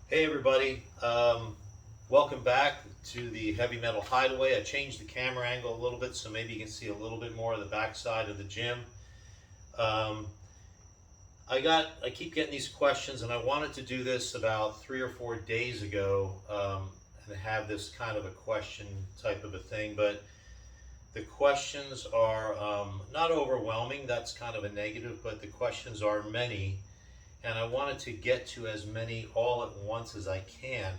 Hey everybody, welcome back to the Heavy Metal Hideaway. I changed the camera angle a little bit so maybe you can see a little bit more of the backside of the gym. Um, I keep getting these questions, and I wanted to do this about 3 or 4 days ago, and have this kind of a question type of a thing. But the questions are not overwhelming. That's kind of a negative, but the questions are many, and I wanted to get to as many all at once as I can,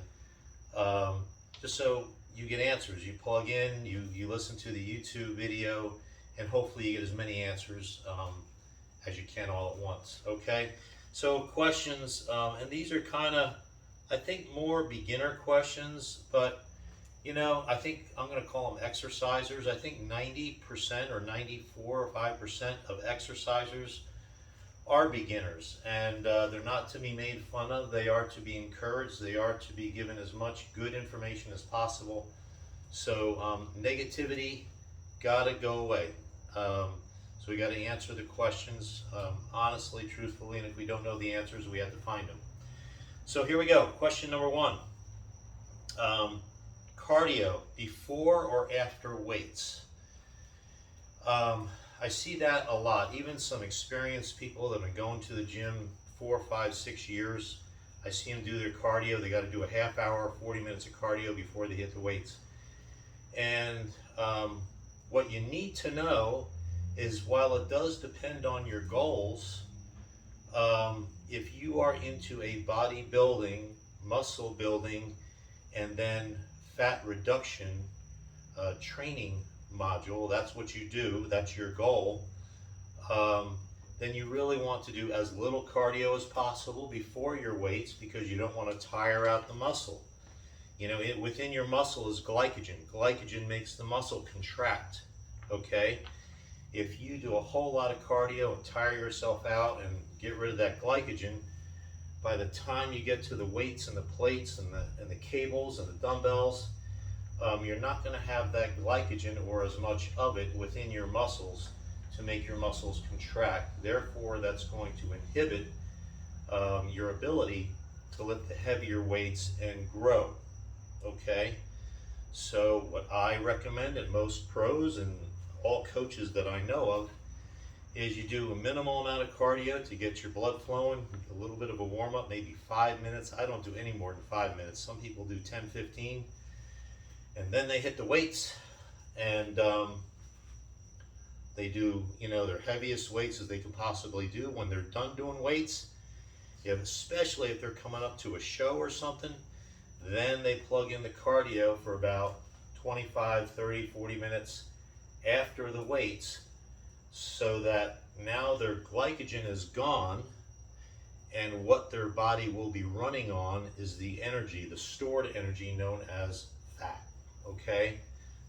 um, just so you get answers. You plug in, you listen to the YouTube video, and hopefully you get as many answers as you can all at once. Okay, so questions, and these are kind of, I think, more beginner questions, but I think I'm going to call them exercisers. I think 90% or 94 or 5% of exercisers are beginners, and they're not to be made fun of. They are to be encouraged. They are to be given as much good information as possible. So negativity gotta go away. So we got to answer the questions honestly, truthfully, and if we don't know the answers, we have to find them. So here we go. Question number one: cardio before or after weights? I see that a lot. Even some experienced people that have been going to the gym 4, 5, 6 years, I see them do their cardio. They got to do a half hour, 40 minutes of cardio before they hit the weights. And what you need to know is, while it does depend on your goals, if you are into a bodybuilding, muscle building, and then fat reduction training module, that's what you do, that's your goal, then you really want to do as little cardio as possible before your weights, because you don't want to tire out the muscle. Within your muscle is glycogen. Glycogen makes the muscle contract, okay? If you do a whole lot of cardio and tire yourself out and get rid of that glycogen, by the time you get to the weights and the plates and the cables and the dumbbells, you're not going to have that glycogen or as much of it within your muscles to make your muscles contract. Therefore, that's going to inhibit your ability to lift the heavier weights and grow. Okay? So what I recommend, and most pros and all coaches that I know of, is you do a minimal amount of cardio to get your blood flowing, a little bit of a warm-up, maybe 5 minutes. I don't do any more than 5 minutes. Some people do 10, 15. And then they hit the weights, and they do, their heaviest weights as they can possibly do. When they're done doing weights, especially if they're coming up to a show or something, then they plug in the cardio for about 25, 30, 40 minutes after the weights, so that now their glycogen is gone, and what their body will be running on is the energy, the stored energy known as fat. Okay,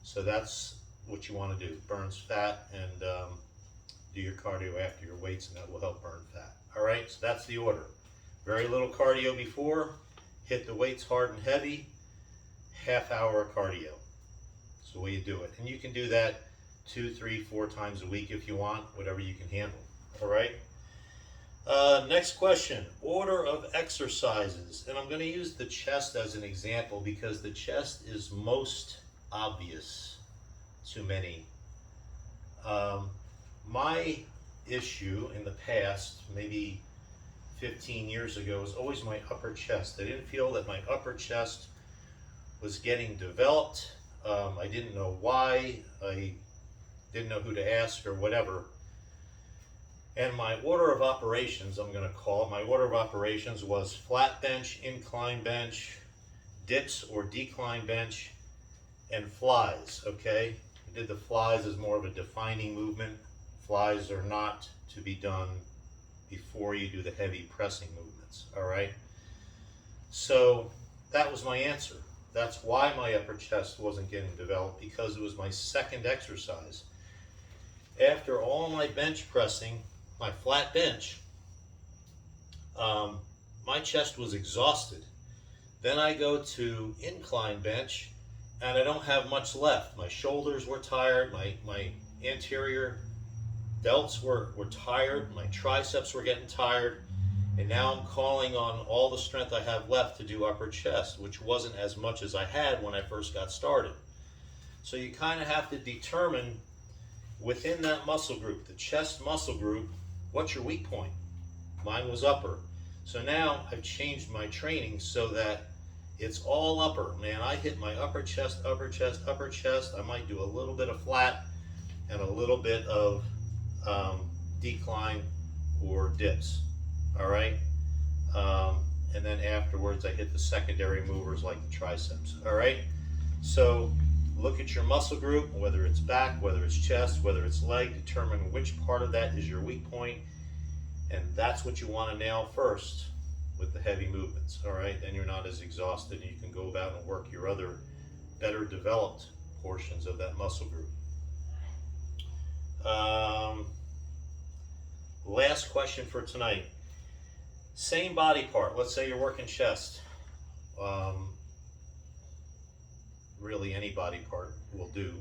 so that's what you want to do: burns fat, and do your cardio after your weights, and that will help burn fat. All right, so that's the order: very little cardio before, hit the weights hard and heavy, half hour of cardio. That's the way you do it, and you can do that 2, 3, 4 times a week if you want, whatever you can handle. All right. Next question: order of exercises. And I'm going to use the chest as an example because the chest is most obvious to many. My issue in the past, maybe 15 years ago, was always my upper chest. I didn't feel that my upper chest was getting developed. I didn't know why. I didn't know who to ask or whatever. And my order of operations, I'm going to call it, my order of operations was flat bench, incline bench, dips or decline bench, and flies, okay? I did the flies as more of a defining movement. Flies are not to be done before you do the heavy pressing movements, all right? So that was my answer. That's why my upper chest wasn't getting developed, because it was my second exercise. After all my bench pressing, my flat bench, my chest was exhausted. Then I go to incline bench, and I don't have much left. My shoulders were tired, my anterior delts were tired, my triceps were getting tired, And now I'm calling on all the strength I have left to do upper chest, which wasn't as much as I had when I first got started. So you kind of have to determine within that muscle group, the chest muscle group, what's your weak point? Mine was upper. So now I've changed my training so that it's all upper. Man, I hit my upper chest, upper chest, upper chest. I might do a little bit of flat and a little bit of decline or dips. All right. And then afterwards I hit the secondary movers like the triceps. All right. So look at your muscle group, whether it's back, whether it's chest, whether it's leg, determine which part of that is your weak point. And that's what you want to nail first with the heavy movements. All right. Then you're not as exhausted and you can go about and work your other better developed portions of that muscle group. Last question for tonight. Same body part. Let's say you're working chest. Really any body part will do.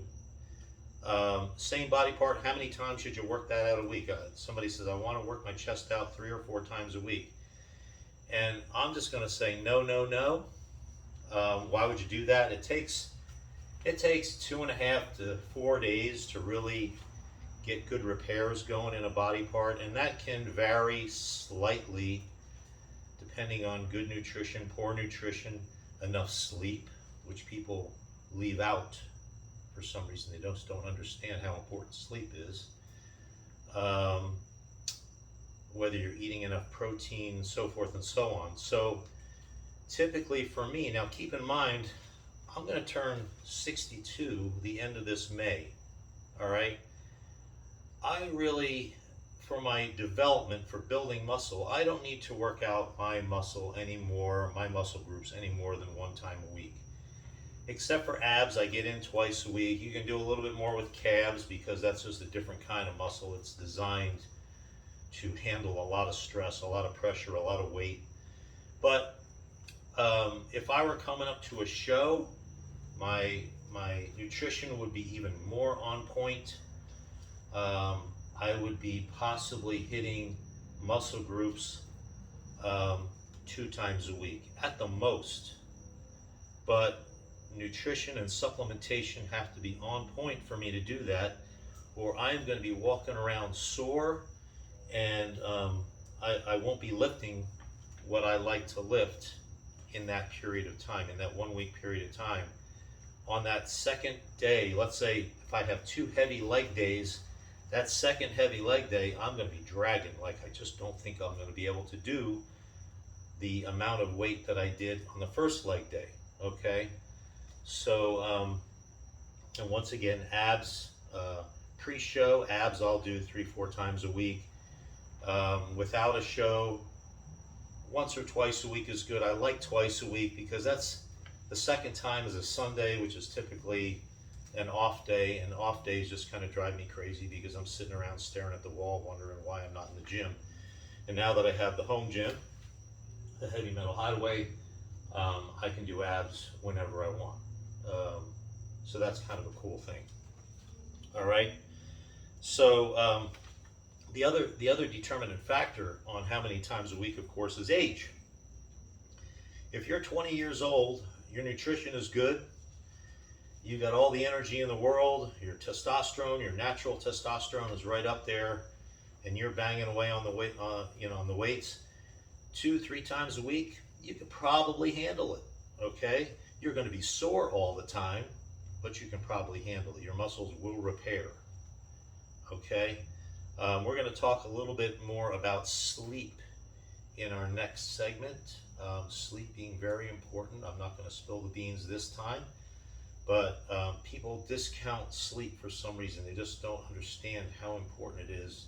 Same body part. How many times should you work that out a week? Somebody says, I want to work my chest out 3 or 4 times a week. And I'm just going to say no, no, no. Why would you do that? It takes 2.5 to 4 days to really get good repairs going in a body part, and that can vary slightly depending on good nutrition, poor nutrition, enough sleep, which people leave out for some reason. They just don't understand how important sleep is. Whether you're eating enough protein, so forth and so on. So typically for me, now keep in mind, I'm going to turn 62 the end of this May. All right. I really, for my development, for building muscle, I don't need to work out my muscle anymore, my muscle groups any more than 1 time a week. Except for abs, I get in twice a week. You can do a little bit more with calves because that's just a different kind of muscle. It's designed to handle a lot of stress, a lot of pressure, a lot of weight. But if I were coming up to a show, my nutrition would be even more on point. I would be possibly hitting muscle groups 2 times a week at the most. But nutrition and supplementation have to be on point for me to do that, or I'm going to be walking around sore, and I won't be lifting what I like to lift in that period of time, in that 1 week period of time. On that second day, let's say if I have 2 heavy leg days, that second heavy leg day, I'm going to be dragging. Like, I just don't think I'm going to be able to do the amount of weight that I did on the first leg day. Okay. So, and once again, abs, pre-show, abs I'll do 3-4 times a week. Without a show, once or twice a week is good. I like twice a week because that's the second time is a Sunday, which is typically an off day, and off days just kind of drive me crazy because I'm sitting around staring at the wall wondering why I'm not in the gym. And now that I have the home gym, the Heavy Metal Hideaway, I can do abs whenever I want. So that's kind of a cool thing. All right. So the other determinant factor on how many times a week, of course, is age. If you're 20 years old, your nutrition is good. You got all the energy in the world. Your testosterone, your natural testosterone, is right up there, and you're banging away on the weight, on the weights 2-3 times a week. You could probably handle it. Okay, you're going to be sore all the time, but you can probably handle it. Your muscles will repair. Okay, we're going to talk a little bit more about sleep in our next segment. Sleep being very important. I'm not going to spill the beans this time. But people discount sleep for some reason. They just don't understand how important it is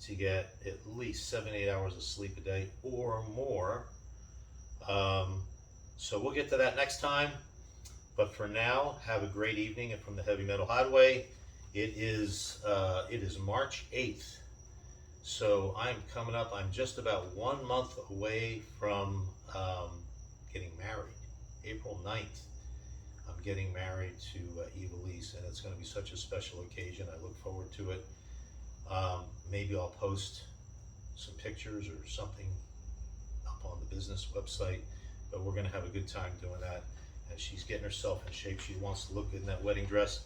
to get at least 7-8 hours of sleep a day or more. So we'll get to that next time. But for now, have a great evening. And from the Heavy Metal Hideaway, it is March 8th. So I'm coming up. I'm just about 1 month away from getting married. April 9th. I'm getting married to Evilise, and it's going to be such a special occasion. I look forward to it. Maybe I'll post some pictures or something up on the business website, but we're gonna have a good time doing that. And she's getting herself in shape. She wants to look good in that wedding dress.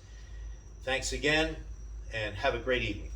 Thanks again, and have a great evening.